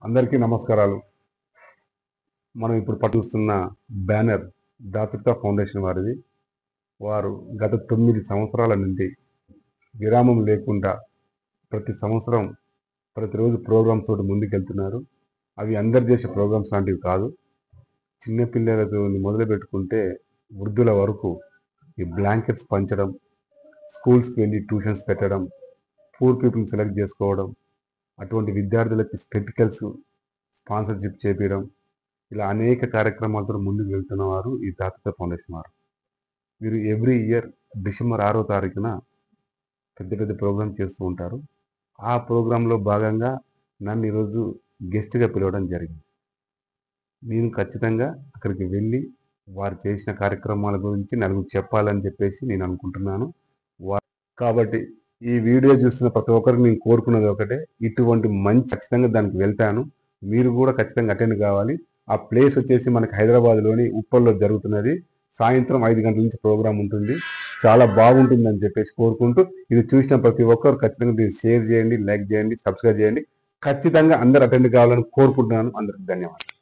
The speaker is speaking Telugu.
అందరికీ నమస్కారాలు. మనం ఇప్పుడు చూస్తున్న బ్యానర్ దాతృత్వ ఫౌండేషన్ వారిది. వారు గత 9 సంవత్సరాల నుండి విరామం లేకుండా ప్రతి సంవత్సరం ప్రతిరోజు ప్రోగ్రామ్స్ తోటి ముందుకెళ్తున్నారు. అవి అందరు చేసే ప్రోగ్రామ్స్ లాంటివి కాదు. చిన్నపిల్లలతో మొదలుపెట్టుకుంటే వృద్ధుల వరకు ఈ బ్లాంకెట్స్ పంచడం, స్కూల్స్కి వెళ్ళి ట్యూషన్స్ పెట్టడం, పూర్ పీపుల్ని సెలెక్ట్ చేసుకోవడం, అటువంటి విద్యార్థులకి స్పెక్టికల్స్ స్పాన్సర్షిప్ చేపించడం, ఇలా అనేక కార్యక్రమాలతో ముందుకు వెళ్తున్నవారు ఈ దాతృత్వ ఫౌండేషన్ వారు. వీరు ఎవ్రీ ఇయర్ డిసెంబర్ 6వ తారీఖున పెద్ద పెద్ద ప్రోగ్రామ్ చేస్తూ ఉంటారు. ఆ ప్రోగ్రాంలో భాగంగా నన్ను ఈరోజు గెస్ట్గా పిలవడం జరిగింది. నేను ఖచ్చితంగా అక్కడికి వెళ్ళి వారు చేసిన కార్యక్రమాల గురించి నలుగురు చెప్పాలని చెప్పేసి నేను అనుకుంటున్నాను. కాబట్టి ఈ వీడియో చూస్తున్న ప్రతి ఒక్కరికి నేను కోరుకున్నది ఒకటే, ఇటువంటి మంచి ఖచ్చితంగా దానికి వెళ్తాను. మీరు కూడా ఖచ్చితంగా అటెండ్ కావాలి. ఆ ప్లేస్ వచ్చేసి మనకి హైదరాబాద్లోని ఉప్పల్లో జరుగుతున్నది. సాయంత్రం 5 గంటల నుంచి ప్రోగ్రామ్ ఉంటుంది. చాలా బాగుంటుందని చెప్పేసి కోరుకుంటూ, ఇది చూసిన ప్రతి ఒక్కరు ఖచ్చితంగా దీన్ని షేర్ చేయండి, లైక్ చేయండి, సబ్స్క్రైబ్ చేయండి. ఖచ్చితంగా అందరు అటెండ్ కావాలని కోరుకుంటున్నాను. అందరికి ధన్యవాదాలు.